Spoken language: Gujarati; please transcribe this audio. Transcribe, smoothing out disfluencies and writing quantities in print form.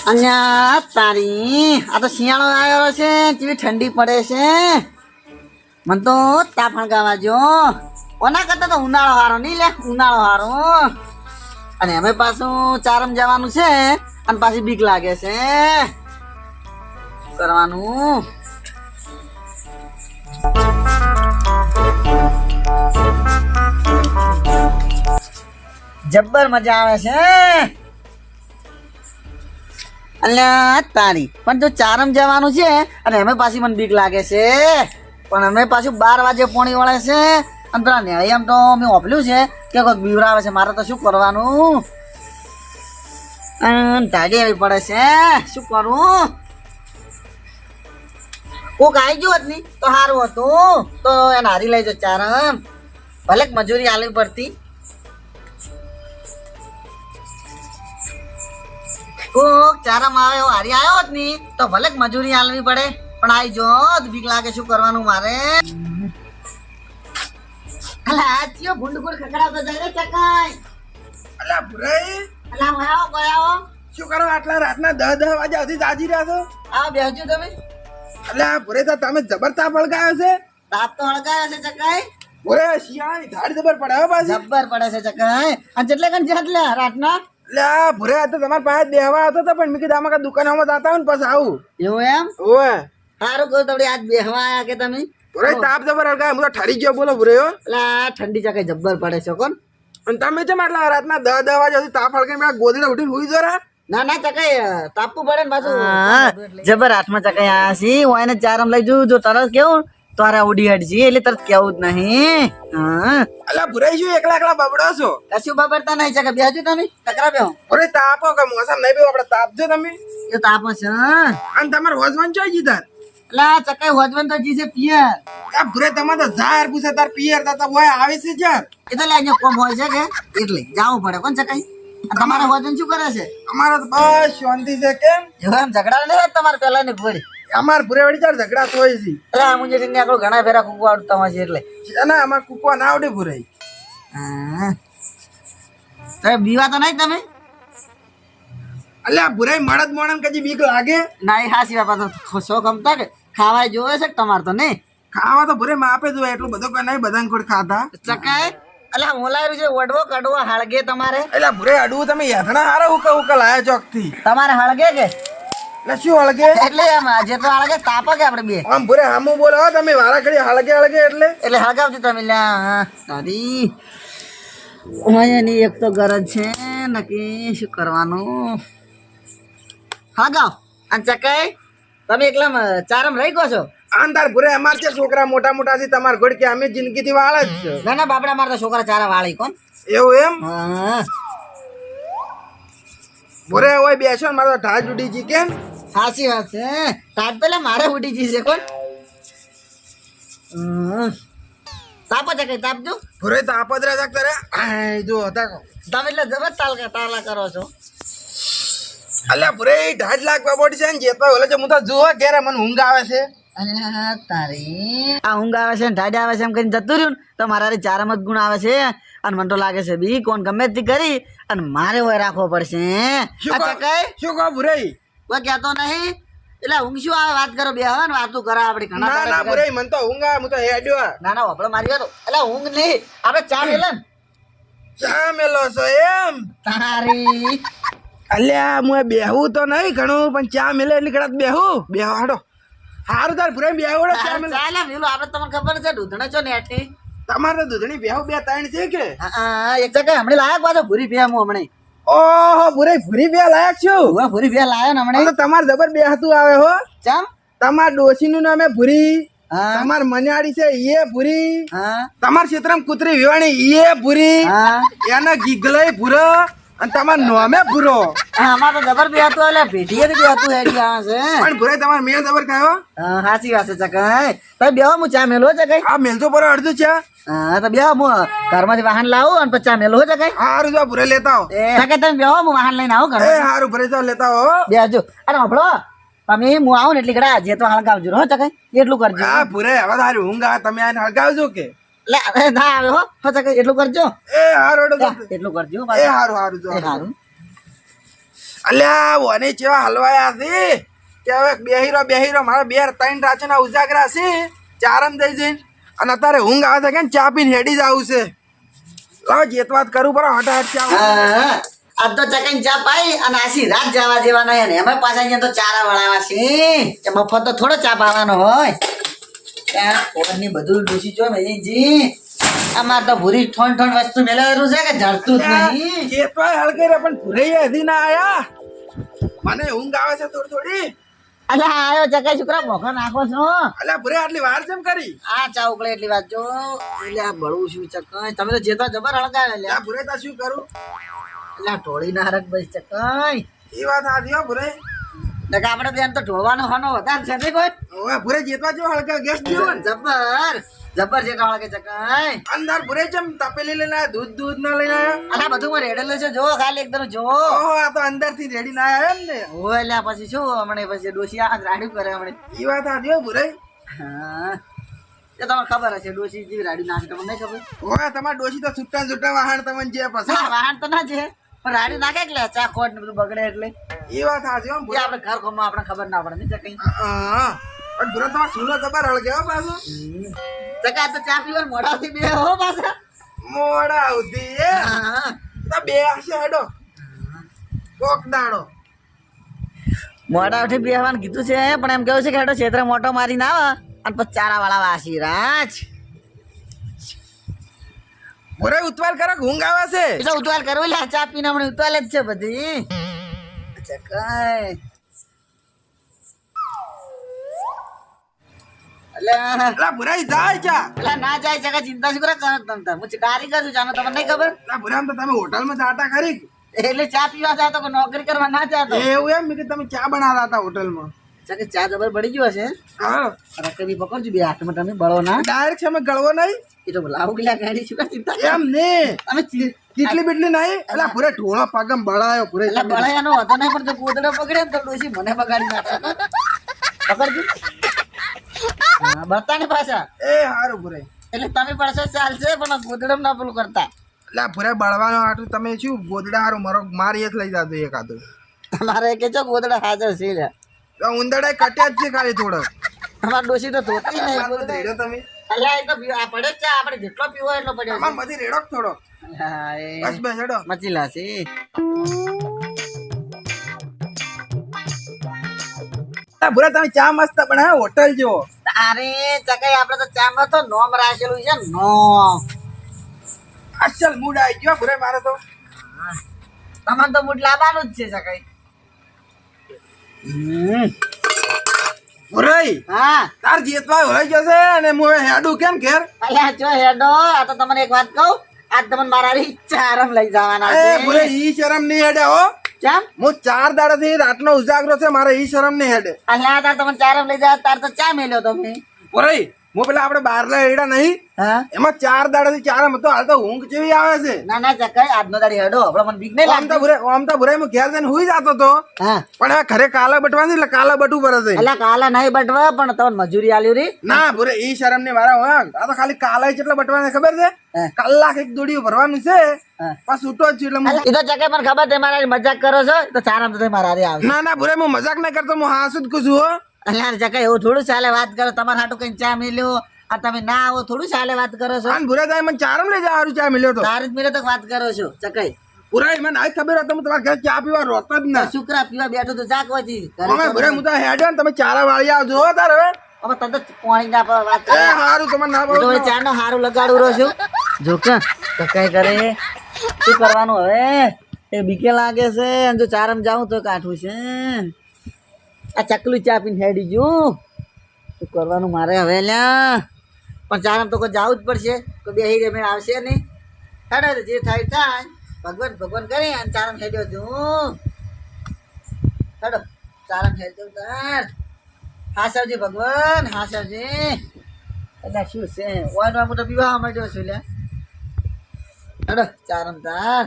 અહીંયા તારી આ તો શિયાળો આવ્યો છે કેવી ઠંડી પડે છે મને તો તાપ હળગાવા જો ઓના કરતા તો ઉનાળો હારો નહીં લે ઉનાળો હારો અને અમે પાછું ચારમ જવાનું છે અને પાછી બીક લાગે છે શું કરવાનું જબ્બર મજા આવે છે અલ્યા તારી પણ જો ચારમ જવાનું છે અને અમે પાછી મને બીક લાગે છે પણ અમે પાછું 12 વાગે પોણી વળે છે અને પેલા ન્યાયમ તો મેં ઓપલ્યું છે કે કોઈક બીવરાવે છે મારે તો શું કરવાનું ધાગે આવી પડે છે શું કરું કોક આવી ગયું હોત નહીં તો સારું હતું તો એને હારી લઈ જો ચારમ ભલે મજૂરી આલવી પડતી કોક ચારમ આવે એવો હારી આવ્યો હોત ની તો ભલે મજૂરી આલવી પડે પણ આવી જો બીક લાગે શું કરવાનું મારે અલા આજીઓ ભૂંડ ગુડ ખકડાતો જાય રે ચકાઈ અલા ભુરાઈ અલા આવો કોઈ આવો શું કરો આટલા રાતના 10 વાગે સુધી જાજી રહ્યા છો? આવો બેસજો તમે અલા ભુરે તો તમે જબર તાપ હળગાયો છે. તાપ તો હળગાયો છે ચકાઈ ભુરે શિયાળાની ધાડ જબર પડે હો પાછી. જબ્બર પડે છે ચકાઈ અને જેટલે કણ જેટલે રાતના અલા ભુરે આ તો તમારા પાસે બેહવા હતો તો પણ મેં કીધું આમાં દુકાનમાં જાતા હું ને પછી આવું. એવું એમ ઓય સારું કહું તમને આજ બેહવા આયા કે તમે ભુરે તાપ જબર હળગાયો હું તો ઠરી ગયો બોલો ભુરે હો. અલા ઠંડી ચકાઈ જબ્બર પડે છે કોણ અને તમે કેમ આટલા રાતના 10 વાગે સુધી તાપ હળગાઈ મેં ગોદડા ઉઠીને હુઈ જરા. ના ના ચકાઈ તાપવું પડે ને પાછું જબર હાથમાં ચકાઈ આયા છી હું એને ચારમ લઈ જઉં જો તરત કેવું તારા ઉડી હટજી એટલે તરત કેવું જ નહીં હા અલા ભુરે શું એકલા એકલા બબડો છો? કશું બાબરતા નહીં ચકા બેહજો તમે ટકરા બેહો ભુરે તાપો કે મોસમ નહીં બેહો આપણે તાપજો તમે. એ તાપ છે અને તમારે હોજવાન ચોઈ જીધા અલા ચકાઈ હોજવન તો જી છે પિયર આ ભુરે તમારે તો ઝાર પૂછે તાર પિયર તા હોય આવે છે યાર. એ તો લાઈને કોમ હોય છે કે એટલે જાવું પડે કોણ ચકાઈ તમારે હોજન શું કરે છે અમારે તો બસ શાંતિ છે કેમ એમ ઝઘડા નહીં તમારે પેલા ની ઘોડી અમાર ભુરે વળી ચાર ઝઘડા થોય છે. અલા મુજે ને આકડો ઘણા ફેરા કુકુ આવડતા હોય છે એટલે ના અમાર કૂકવા ના આવડે ભુરે. હા તો બીવા તો નહીં તમે અલ્યા ભુરે મળદ મોણન કજી બીક લાગે. ના એ હાસી બાપા તો શોખ અમતા કે ખાવા જોવે છે તમારે તો નહીં ખાવા તો ભુરે માપે જોય એટલું બધું કઈ નહીં બધાને કોઈ ખાતા. ચકાઈ અલા મોલાયું છે વડવો કડવો હળગે તમારે એટલે ભુરે અડવું તમે યાથણા હારા ઉકા ઉકા લાયા ચોક થી. તમારે હળગે કે એટલે શું હળગે એટલે એમ જે તો હળગે તાપો કે આપણે બે આમ ભુરે હામું બોલો હો તમે વારા ઘડી હળગે હળગે એટલે હળગાવજો તમે લ્યા સારી ની એક તો ગરજ છે નક્કી શું કરવાનું હળગાવ અને ચકાઈ તમે એકલા ચારમ રહી ગયો છો આંધાર ભુરે અમાર છે છોકરા મોટા મોટા છે તમાર ઘોડ કે અમે જિંદગી થી વાળા જ છે. ના ના બાપડા મારતા છોકરા ચારા વાળી કોણ એવું એમ હા ભુરે હોય બેસો ને મારો ઢાજ ઉડી જી કેમ. સાચી વાત છે તાજ પેલા મારે ઉડી જશે કોણ તાપો ચકાઈ તાપજો ભુરે તો આપદરા જાગતા રે આય જો હતા તમે એટલે જબર તાલા કરો છો અલ્યા ભુરે ઢાજ લાગવા બોડી છે ને જે તો ઓલે જે હું તો જોવા ઘેરે મને ઊંઘ આવે છે. અલ્યા તારી આ ઊંઘ આવે છે ને ઢાઢ આવે છે એમ કરીને જતું રહ્યું ને તો મારા ચારમ જ ગુણ આવે છે અને મને તો લાગે છે બી કોણ ગમે તે કરી અને મારે હોય રાખવો પડશે અચ્છા કઈ શું કહો ભુરે કોઈ કહેતો નહીં એટલે ઊંઘ શું આવે વાત કરો બે હવે ને વાતું કરા આપણે ના ના ઘણા ભુરે મને તો ઊંઘ આવે હું તો હેડ્યો ના ના વાપડો મારી વાત એટલે ઊંઘ નહીં આપણે ચા મેલે ને ચા મેલો છો એમ. તારી અલ્યા હું બેહું તો નહીં ઘણું પણ ચા મેલે એટલી કડાત બેહું બેહો હાડો હારું તાર ભુરે બેહું ચા મેલે ચાલે મેલો આપણે તમને ખબર છે દૂધણે છો ને એટી તમારે દૂધણી બેહું 2-3 છે કે એક જગ્યાએ હમણાં લાયક પાછો ભૂરી બે હું હમણાં ઓહો ભુરે ભૂરી બે લાયક છું. હું ભૂરી બે લાયો ને હમણાં તમારે જબર બેહતું આવે હો. ચમ તમાર ડોશી નું નામે ભૂરી હા તમાર મન્યાળી છે એ ભૂરી હા તમાર ક્ષેત્રમાં કૂતરી વિવાણી એ ભૂરી હા એના ગીગલય ભૂરો અને તમાર નોમે ભૂરો. અમાર તો જબર બે હતું એટલે ભેટીએ બી હતું હેડી આવે છે પણ ભૂરે તમાર મેં જબર કયો હાચી વાત છે ચકાઈ તમે બેહો હું ચા મેલો ચકાઈ આ મેલતો પર અડધું છે. હા તો બેહો હું ઘરમાંથી વાહન લાવું અને પછી ચા મેલો ચકાઈ હારું જો ભૂરે લેતા આવો. ચકાઈ તમે બેહો હું વાહન લઈને આવું એ ઘર હારું ભૂરે જાવ લેતા આવો. બેહજો અરે હભળો તમે હું આવું ને એટલી ઘડા જે તો હળગાવજો હો ચકાઈ એટલું કરજો હા ભૂરે હવે તારી ઊંઘ આવે તમે આને હળગાવજો કે લે ના આવે હો ચકાઈ એટલું કરજો એ હારું એટલું કરજો એ હારું હારું જો સારું અલ્યા ઓને ચેવા હલવાયા છે કે હવે બેહીરો મારા બે ત્રણ રાચના ઉજાગરા છે ચારમ દઈ જઈને અને અત્યારે ઊંઘ આવે છે કે ચા પીને હેડી જ આવું છે લાવ જેત વાત કરું બરો હટાહટ ચા હા, આજ તો ચકઈ ચા પાઈ અને આસી રાત જવા જેવાના હે ને એમાં પાછા અહીંયા તો ચારા વળાવા છે મફત તો થોડો ચા પાવાનો હોય ત્યાં કોણની બધું ડોસી જો મેજી અમાર તો ભૂરી ઠોણ વસ્તુ મેળવેલું છે કે જડતું જ નહીં જેતવાય હળકે રે પણ ભૂરેય હજી ના આયા મને ઊંઘ આવે છે થોડી અલ્યા આયો ચકઈ છોકરા મોખો નાખો છો અલ્યા ભૂરે આટલી વાર કેમ કરી આ ચા ઉકળે એટલી વાત જો એટલે આ બળું છું ચકઈ તમે તો જેતા જબર હળગાવે લે આ ભૂરે તા શું કરું એટલે ઢોળી ના હરક બસ ચકઈ એ વાત આધી હો ભૂરે એટલે આપણે બેન તો ઢોળવાનો ખાનો વધારે છે ને કોઈ ઓય ભૂરે જેતવા જો હળકા ગેસ પીવો ને જબર જેટા હળગે ચકઈ અંદર ભૂરે ચમ તપેલી લઈને આયા દૂધ ના લઈને આયા અલા બધું માં રેડેલું છે જો ખાલી એકદમ જો ઓહો આ તો અંદર થી રેડી ના આયા એમ ને ઓય લ્યા પછી શું હમણે પછી ડોસી આ રાડ્યું કરે હમણે એ વાત આધી હો ભૂરે હા એ તમને ખબર હશે ડોસી જેવી રાડ્યું નાખે તમને નહીં ખબર ઓય તમાર ડોશી તો છૂટા વાહણ તમને જે પસંદ હા વાહન તો ના છે પણ રાડ્યું નાખે એટલે ચા ખોટ ને બધું બગડે એટલે એ વાત આધી હો એ ભૂરે આપણે ઘર કોમમાં આપણે ખબર ના પડે ને ચકઈ હા પણ ભૂરે તમાર સુનો જબર હળગે હો પાછો ચકા તો ચા પીવા મોઢાથી બે હો પાછા મોડા આવતી એ હા તો બે હશે હેડો કોક દાડો મોઢાથી બેહવાનું કીધું છે પણ એમ કેવું છે કે હેડો ક્ષેત્ર મોટો મારીને આવે અને પછી ચારા વાળા વાસી રાજ ભૂરે ઉતવાલ કરે ઊંઘ આવે છે એટલે ઉતવાલ કરવું લે ચા પીને હમણાં ઉતવાલ જ છે બધી ચકાય અલા ભૂરાઈ જાય ચા એટલે ના જાય ચકા ચિંતા શું કરે કરો તમ તાર હું કારીગર છું જાનો તમને નહીં ખબર અલા ભૂરા તો તમે હોટલમાં જાતા ખરી એટલે ચા પીવા જાતો કે નોકરી કરવા ના જાતો એવું એમ કે તમે ચા બનાવતા હતા હોટલમાં ચકે ચા જબર પડી ગયો હશે હા રકબી પકડજો બે હાથમાં તમે બળો ના ડાયરેક્ટ છે ગળવો નહીં એ તો લાવ ગિલા ગાડી શું કાંઈ ચિંતા એમ ને તમે કેટલી બીટલી નહીં એટલે ભૂરે ઢોળો પગમ બળાયો ભૂરે એટલે બળાયાનો હતો નહીં પણ જો ગોદડો પકડે ને તો ડોસી મને બગાડી નાખે પકડજો હા બતાને પાછા એ હારું ભૂરે એટલે તમે પાછા ચાલશે પણ ગોદડો ના પેલું કરતા એટલે ભૂરે બળવાનો આટલું તમે શું ગોદડા હારું મારી એક લઈ જાતો એકાદું તમારે કે છો ગોદડા હાજર છે લે ઉંદરડા કટ્યા જ છે ખાલી થોડો તમાર ડોસી તો ધોતી નહીં રેડો તમે અલ્યા એ તો આ પડે જ છે આપણે જેટલો પીવો એટલો પડ્યો આમાં બધી રેડો થોડો હા એ બસ બસ હેડો મચીલા છે ભૂરા તમે ચા મસ્ત બનાવે હોટલ જેવો અરે ચકાઈ આપણે તો ચામાં તો નોમ રાખેલું છે નોમ અસલ મૂડ આવી ગયો ભૂરે મારે તો તમારે તો મૂડ લાવવાનું જ છે ચકાઈ ભૂરાઈ હા તાર જીતવા હોય જશે અને હું હવે હેડું કેમ ઘેર અલ્યા જો હેડો આ તો તમને એક વાત કહું આજ તમને મારા ઈચ્છા આરામ લઈ જવાના એ છે ભૂરે ઈ શરમ નહીં હેડે હો કેમ હું 4 દાડાથી રાતનો ઉજાગરો છે મારે ઈ શરમ નહીં હેડે અલ્યા તાર તમને ચારમ લઈ જાવ તાર તો ચા મેલ્યો તમે ભૂરાઈ હું પેલા આપણે બારલા એડા નહીં હા એમાં 4 દાડાથી ચારમ હતો હાલ તો ઊંઘ જેવી આવે છે ના ના ચકાઈ આજનો દાડી હેડો આપણે મને બીક નહીં આમ તો લાગતી ભૂરાઈ હું ઘેર જઈને હુઈ જતો તો હા પણ હવે ઘરે કાલા બટવાની એટલે કાલા બટવું પડે છે અલ્યા કાલા નહીં બટવા પણ તમને મજૂરી આલ્યું રી ના ભૂરે ઈ શરમ ની વારા હોય આ તો ખાલી કાલા કેટલા બટવાને ખબર છે હા. કલાક એક દોડી ભરવાનું છે હા. પાછું છૂટો જ છું એટલે એ તો ચકાઈ મને ખબર છે મારા મજાક કરો છો તો ચારામ તો મારા હારે આવશે ના ના ભૂરે હું મજાક નહીં કરતો હું હાસું જ કહું છું હો અલ્યા ચકાઈ એવું થોડું ચાલે વાત કરો તમારા હાટું કઈ ચા મેલ્યો આ તમે ના આવો થોડું ચાલે વાત કરો છો અને ભૂરે થાય મને ચારમ લઈ જાય હારું ચા મળ્યો તો તારે જ મેરે તો વાત કરો છો ચકાઈ ભૂરાઈ મને આજ ખબર હતો હું તમારા ઘરે ચા પીવા રોતો જ ના શુક્રા પીવા બેઠો તો જાક વાજી અમે ભૂરે હું તો હેડ્યો ને તમે ચારા વાળી આવજો હો તાર હવે હવે તને તો પાણી ના વાત એ હારું તમારે ના કરો બોલો ચા નો હારું લગાડું રહ્યો છું જો કે ચકાઈ કરે શું કરવાનું હવે એ બીકે લાગે છે અને જો ચારમ જાઉં તો કાઠું છે આ ચકલું ચા પીને હેડી ગયું શું કરવાનું મારે હવે લ્યા પણ ચારમ તો કોઈ જવું જ પડશે કોઈ બે મેળ આવશે નહીં હેડો જે થાય થાય ભગવાન ભગવાન કરી અને ચારમ હેડ્યો છું હેડો ચારમ હેડ્યો તાર હા સાવજી ભગવાન હા સાવજી એટલે શું છે ઓન મોટો પીવા માંડ્યો છું લે હેડો ચારમ તાર